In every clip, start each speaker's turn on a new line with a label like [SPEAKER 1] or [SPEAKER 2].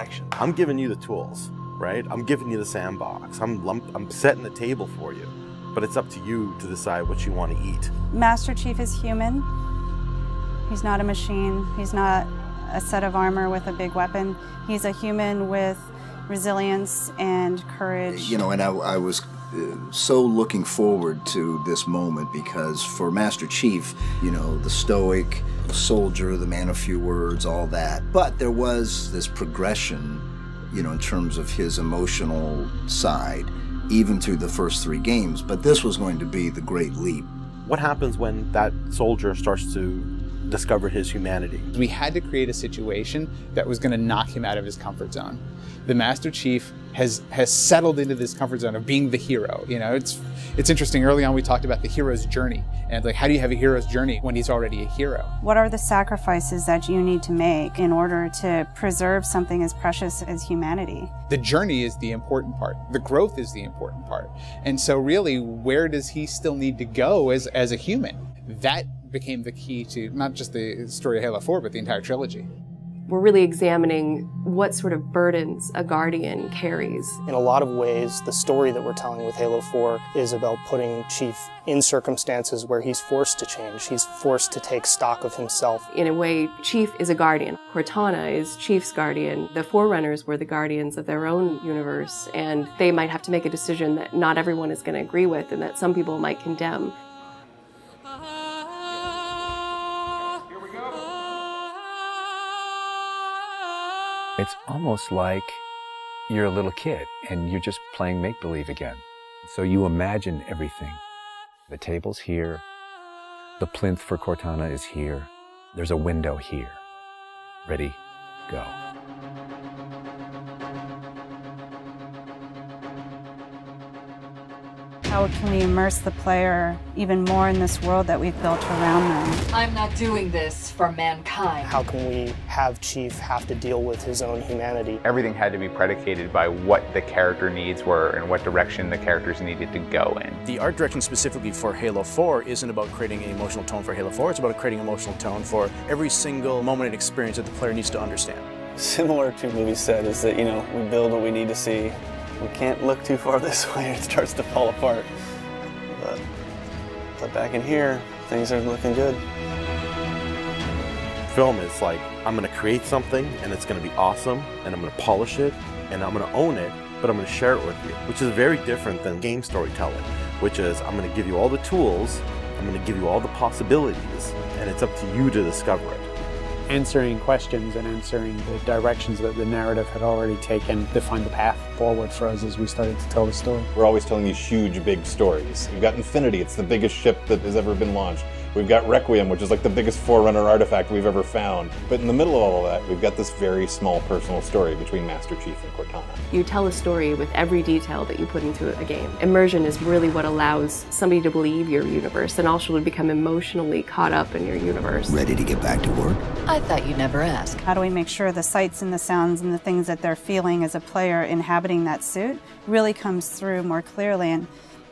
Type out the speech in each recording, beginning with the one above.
[SPEAKER 1] action.
[SPEAKER 2] I'm giving you the tools, right? I'm giving you the sandbox. I'm setting the table for you, but it's up to you to decide what you want to eat.
[SPEAKER 3] Master Chief is human. He's not a machine. He's not a set of armor with a big weapon. He's a human with resilience and courage.
[SPEAKER 4] You know, and I was so looking forward to this moment because for Master Chief, you know, the stoic soldier, the man of few words, all that. But there was this progression, you know, in terms of his emotional side, even through the first 3 games. But this was going to be the great leap.
[SPEAKER 2] What happens when that soldier starts to discover his humanity?
[SPEAKER 5] We had to create a situation that was going to knock him out of his comfort zone. The Master Chief has settled into this comfort zone of being the hero. You know, it's interesting. Early on, we talked about the hero's journey, and like, how do you have a hero's journey when he's already a hero?
[SPEAKER 3] What are the sacrifices that you need to make in order to preserve something as precious as humanity?
[SPEAKER 5] The journey is the important part. The growth is the important part. And so really, where does he still need to go as a human? That became the key to not just the story of Halo 4, but the entire trilogy.
[SPEAKER 6] We're really examining what sort of burdens a Guardian carries.
[SPEAKER 1] In a lot of ways, the story that we're telling with Halo 4 is about putting Chief in circumstances where he's forced to change. He's forced to take stock of himself.
[SPEAKER 6] In a way, Chief is a Guardian. Cortana is Chief's Guardian. The Forerunners were the Guardians of their own universe, and they might have to make a decision that not everyone is going to agree with and that some people might condemn.
[SPEAKER 7] It's almost like you're a little kid and you're just playing make-believe again. So you imagine everything. The table's here. The plinth for Cortana is here. There's a window here. Ready, go.
[SPEAKER 3] How can we immerse the player even more in this world that we've built around them?
[SPEAKER 8] I'm not doing this for mankind.
[SPEAKER 1] How can we have Chief have to deal with his own humanity?
[SPEAKER 9] Everything had to be predicated by what the character needs were and what direction the characters needed to go in.
[SPEAKER 10] The art direction specifically for Halo 4 isn't about creating an emotional tone for Halo 4, it's about creating an emotional tone for every single moment and experience that the player needs to understand.
[SPEAKER 11] Similar to what movie said is that, you know, we build what we need to see. We can't look too far this way or it starts to fall apart. But back in here, things are looking good.
[SPEAKER 2] Film is like, I'm going to create something and it's going to be awesome and I'm going to polish it and I'm going to own it, but I'm going to share it with you, which is very different than game storytelling, which is I'm going to give you all the tools, I'm going to give you all the possibilities, and it's up to you to discover it.
[SPEAKER 12] Answering questions and answering the directions that the narrative had already taken defined the path forward for us as we started to tell the story.
[SPEAKER 13] We're always telling these huge, big stories. We've got Infinity, it's the biggest ship that has ever been launched. We've got Requiem, which is like the biggest Forerunner artifact we've ever found. But in the middle of all of that, we've got this very small personal story between Master Chief and Cortana.
[SPEAKER 6] You tell a story with every detail that you put into a game. Immersion is really what allows somebody to believe your universe and also to become emotionally caught up in your universe.
[SPEAKER 4] Ready to get back to work?
[SPEAKER 8] I thought you'd never ask.
[SPEAKER 3] How do we make sure the sights and the sounds and the things that they're feeling as a player inhabiting that suit really comes through more clearly? And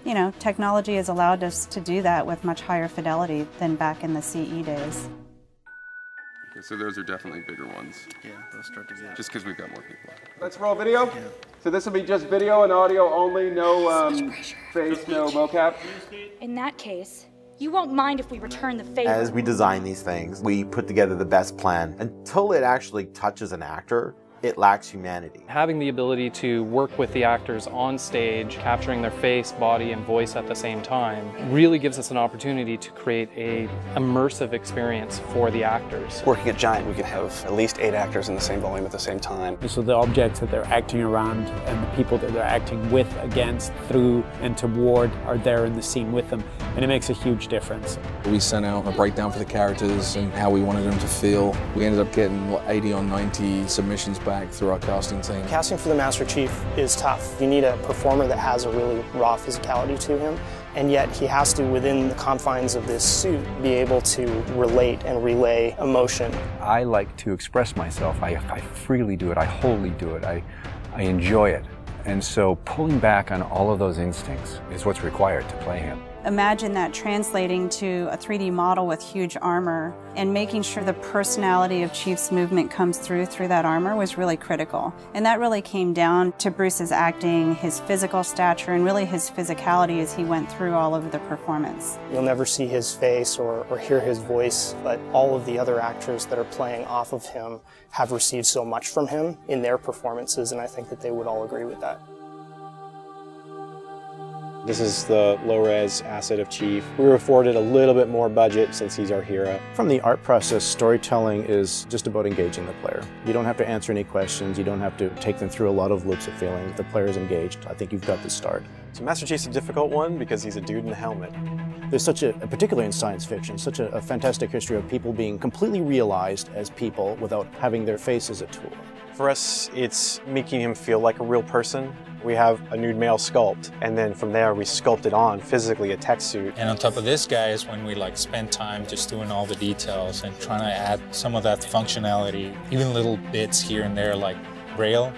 [SPEAKER 3] you know, technology has allowed us to do that with much higher fidelity than back in the CE days.
[SPEAKER 14] Okay, so those are definitely bigger ones.
[SPEAKER 11] Yeah, those start to get.
[SPEAKER 14] Just because we've got more people.
[SPEAKER 15] Let's roll video. Yeah. So this will be just video and audio only, no face, no mocap.
[SPEAKER 16] In that case, you won't mind if we return the favor.
[SPEAKER 2] As we design these things, we put together the best plan. Until it actually touches an actor, it lacks humanity.
[SPEAKER 17] Having the ability to work with the actors on stage, capturing their face, body, and voice at the same time, really gives us an opportunity to create an immersive experience for the actors.
[SPEAKER 11] Working at Giant, we could have at least 8 actors in the same volume at the same time.
[SPEAKER 12] So the objects that they're acting around and the people that they're acting with, against, through, and toward are there in the scene with them, and it makes a huge difference.
[SPEAKER 18] We sent out a breakdown for the characters and how we wanted them to feel. We ended up getting 80 or 90 submissions back through our casting team.
[SPEAKER 1] Casting for the Master Chief is tough. You need a performer that has a really raw physicality to him, and yet he has to, within the confines of this suit, be able to relate and relay emotion.
[SPEAKER 7] I like to express myself. I freely do it. I wholly do it. I enjoy it. And so pulling back on all of those instincts is what's required to play him.
[SPEAKER 3] Imagine that translating to a 3D model with huge armor, and making sure the personality of Chief's movement comes through that armor was really critical. And that really came down to Bruce's acting, his physical stature, and really his physicality as he went through all of the performance.
[SPEAKER 1] You'll never see his face or hear his voice, but all of the other actors that are playing off of him have received so much from him in their performances, and I think that they would all agree with that.
[SPEAKER 19] This is the low-res asset of Chief. We were afforded a little bit more budget since he's our hero.
[SPEAKER 10] From the art process, storytelling is just about engaging the player. You don't have to answer any questions. You don't have to take them through a lot of loops of feeling. The player is engaged. I think you've got the start.
[SPEAKER 19] So Master Chief's a difficult one because he's a dude in a helmet.
[SPEAKER 10] There's such a, particularly in science fiction, such a fantastic history of people being completely realized as people without having their face as a tool.
[SPEAKER 19] For us, it's making him feel like a real person. We have a nude male sculpt, and then from there we sculpt it on physically, a tech suit.
[SPEAKER 20] And on top of this guy is when we spend time just doing all the details and trying to add some of that functionality, even little bits here and there like Braille,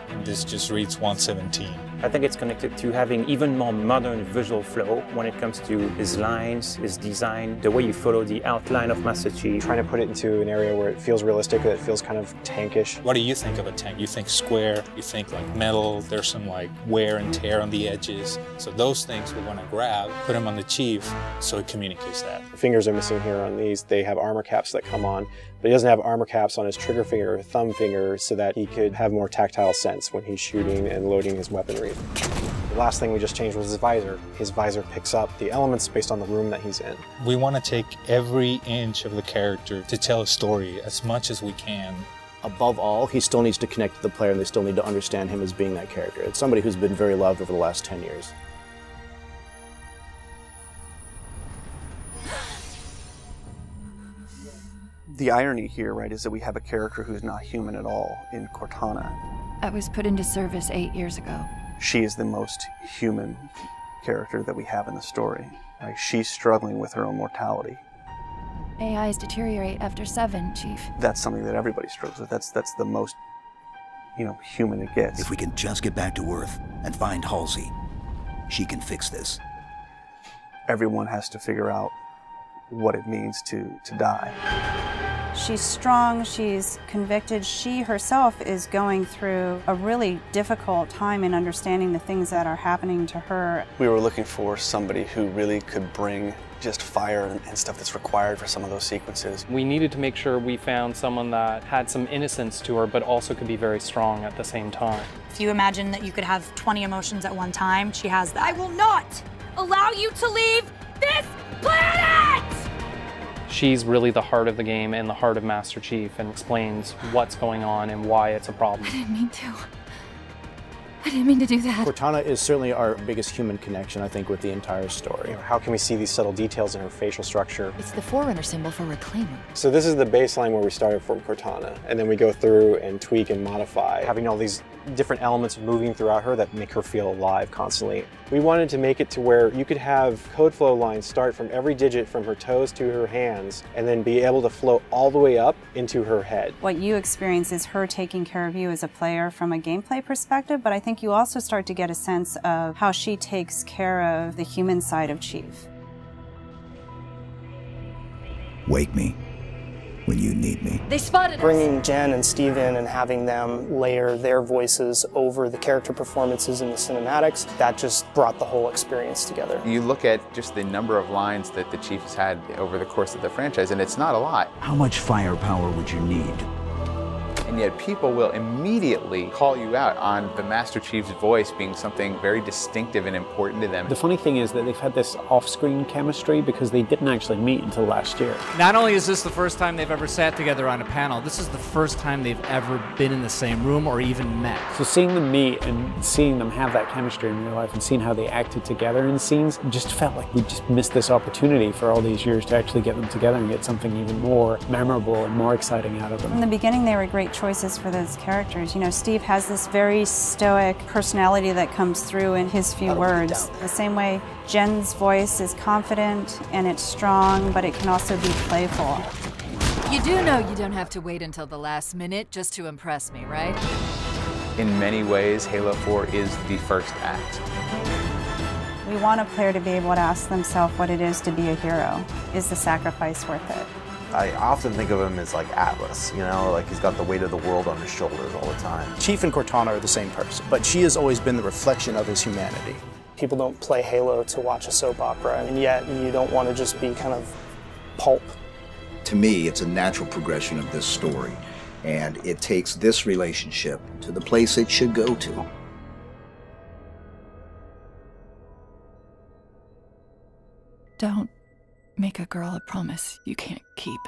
[SPEAKER 20] and this just reads 117.
[SPEAKER 21] I think it's connected to having even more modern visual flow when it comes to his lines, his design, the way you follow the outline of Master Chief.
[SPEAKER 19] Trying to put it into an area where it feels realistic, that it feels kind of tankish.
[SPEAKER 20] What do you think of a tank? You think square, you think metal, there's some wear and tear on the edges. So those things we want to grab, put them on the Chief so it communicates that.
[SPEAKER 19] The fingers are missing here on these. They have armor caps that come on, but he doesn't have armor caps on his trigger finger or thumb finger so that he could have more tactile sense when he's shooting and loading his weaponry. The last thing we just changed was his visor. His visor picks up the elements based on the room that he's in.
[SPEAKER 20] We want to take every inch of the character to tell a story as much as we can.
[SPEAKER 10] Above all, he still needs to connect to the player, and they still need to understand him as being that character. It's somebody who's been very loved over the last 10 years.
[SPEAKER 11] The irony here, right, is that we have a character who's not human at all in Cortana.
[SPEAKER 22] I was put into service 8 years ago.
[SPEAKER 11] She is the most human character that we have in the story. Right? She's struggling with her own mortality.
[SPEAKER 22] AIs deteriorate after 7, Chief.
[SPEAKER 11] That's something that everybody struggles with. That's the most, human it gets.
[SPEAKER 23] If we can just get back to Earth and find Halsey, she can fix this.
[SPEAKER 11] Everyone has to figure out what it means to die.
[SPEAKER 3] She's strong, she's convicted. She herself is going through a really difficult time in understanding the things that are happening to her.
[SPEAKER 11] We were looking for somebody who really could bring just fire and stuff that's required for some of those sequences.
[SPEAKER 17] We needed to make sure we found someone that had some innocence to her, but also could be very strong at the same time.
[SPEAKER 16] If you imagine that you could have 20 emotions at one time, she has that. I will not allow you to leave this planet!
[SPEAKER 17] She's really the heart of the game and the heart of Master Chief, and explains what's going on and why it's a problem.
[SPEAKER 22] I didn't mean to. I didn't mean to do that.
[SPEAKER 10] Cortana is certainly our biggest human connection, I think, with the entire story.
[SPEAKER 19] How can we see these subtle details in her facial structure?
[SPEAKER 22] It's the Forerunner symbol for Reclaimer.
[SPEAKER 19] So this is the baseline where we started from Cortana, and then we go through and tweak and modify, having all these different elements moving throughout her that make her feel alive constantly. We wanted to make it to where you could have code flow lines start from every digit from her toes to her hands, and then be able to flow all the way up into her head.
[SPEAKER 3] What you experience is her taking care of you as a player from a gameplay perspective, but I think you also start to get a sense of how she takes care of the human side of Chief.
[SPEAKER 23] Wake me when you need me.
[SPEAKER 22] They spotted us.
[SPEAKER 1] Bringing Jen and Steve in and having them layer their voices over the character performances in the cinematics, that just brought the whole experience together.
[SPEAKER 9] You look at just the number of lines that the Chief has had over the course of the franchise, and it's not a lot.
[SPEAKER 23] How much firepower would you need?
[SPEAKER 9] And yet people will immediately call you out on the Master Chief's voice being something very distinctive and important to them.
[SPEAKER 12] The funny thing is that they've had this off-screen chemistry because they didn't actually meet until last year.
[SPEAKER 24] Not only is this the first time they've ever sat together on a panel, this is the first time they've ever been in the same room or even met.
[SPEAKER 12] So seeing them meet and seeing them have that chemistry in real life and seeing how they acted together in scenes, just felt like we just missed this opportunity for all these years to actually get them together and get something even more memorable and more exciting out of them.
[SPEAKER 3] From the beginning, they were great choices for those characters. Steve has this very stoic personality that comes through in his few words. The same way Jen's voice is confident and it's strong, but it can also be playful.
[SPEAKER 8] You do know you don't have to wait until the last minute just to impress me, right?
[SPEAKER 9] In many ways, Halo 4 is the first act.
[SPEAKER 3] We want a player to be able to ask themselves what it is to be a hero. Is the sacrifice worth it?
[SPEAKER 2] I often think of him as like Atlas, you know, like he's got the weight of the world on his shoulders all the time.
[SPEAKER 10] Chief and Cortana are the same person, but she has always been the reflection of his humanity.
[SPEAKER 1] People don't play Halo to watch a soap opera, and yet you don't want to just be kind of pulp.
[SPEAKER 23] To me, it's a natural progression of this story, and it takes this relationship to the place it should go to.
[SPEAKER 22] Don't make a girl a promise you can't keep.